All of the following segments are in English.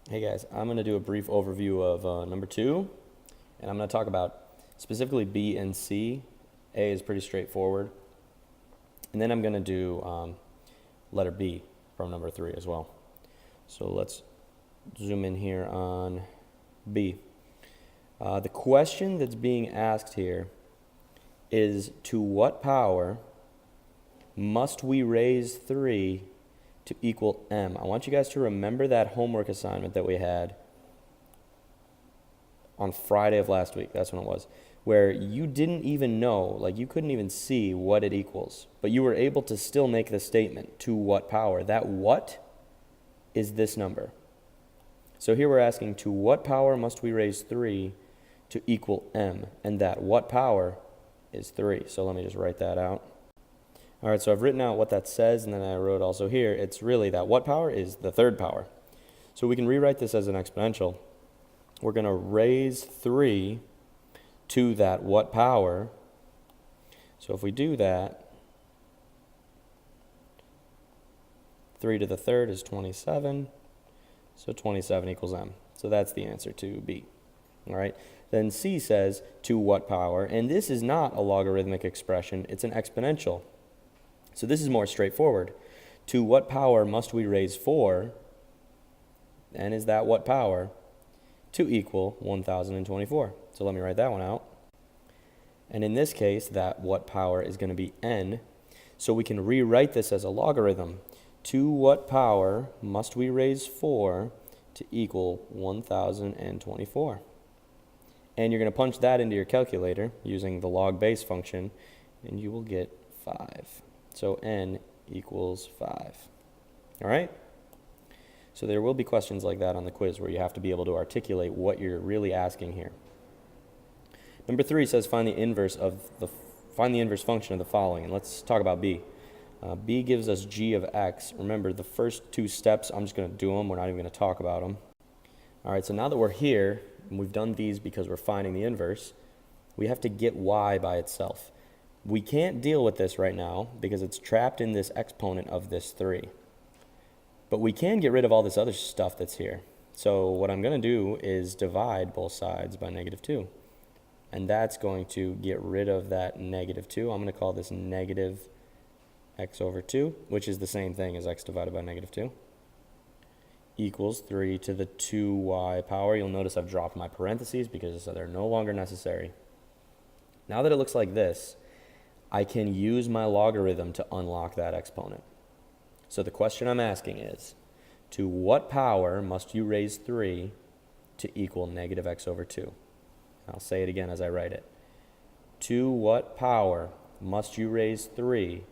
Hey guys, I'm going to do a brief overview of number 2, and I'm going to talk about specifically B and C. A is pretty straightforward, and then I'm going to do letter B from number 3 as well. So let's zoom in here on B. The question that's being asked here is, to what power must we raise 3 to equal m? I want you guys to remember that homework assignment that we had on Friday of last week. That's when it was, where you didn't even know, like you couldn't even see what it equals, but you were able to still make the statement, to what power? That what is this number. So here we're asking, to what power must we raise 3 to equal m? And that what power is 3. So let me just write that out. All right, so I've written out what that says, and then I wrote also here, it's really that what power is the third power. So we can rewrite this as an exponential. We're going to raise 3 to that what power. So if we do that, 3 to the third is 27. So 27 equals m. So that's the answer to B. All right. Then C says, to what power? And this is not a logarithmic expression. It's an exponential. So this is more straightforward. To what power must we raise 4? And is that what power? To equal 1024. So let me write that one out. And in this case, that what power is going to be n. So we can rewrite this as a logarithm. To what power must we raise 4 to equal 1024? And you're going to punch that into your calculator using the log base function, and you will get 5. So n equals 5. All right? So there will be questions like that on the quiz where you have to be able to articulate what you're really asking here. Number 3 says find the inverse function of the following. And let's talk about B. B gives us g of x. Remember, the first 2 steps, I'm just going to do them. We're not even going to talk about them. All right, so now that we're here, and we've done these because we're finding the inverse, we have to get y by itself. We can't deal with this right now because it's trapped in this exponent of this 3. But we can get rid of all this other stuff that's here. So what I'm going to do is divide both sides by -2. And that's going to get rid of that -2. I'm going to call this negative x over 2, which is the same thing as x divided by -2, equals 3 to the 2y power. You'll notice I've dropped my parentheses because they're no longer necessary. Now that it looks like this, I can use my logarithm to unlock that exponent. So the question I'm asking is, to what power must you raise 3 to equal negative x over 2? I'll say it again as I write it. To what power must you raise 3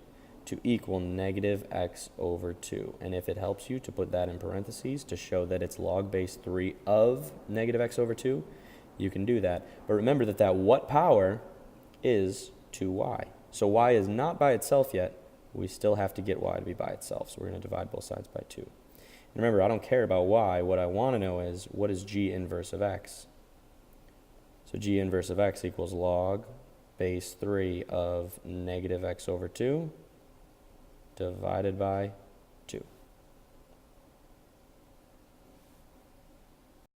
to equal negative x over 2? And if it helps you to put that in parentheses to show that it's log base 3 of negative x over 2, you can do that. But remember that that what power is 2y. So y is not by itself yet. We still have to get y to be by itself. So we're going to divide both sides by 2. And remember, I don't care about y. What I want to know is, what is g inverse of x? So g inverse of x equals log base 3 of negative x over 2 divided by 2.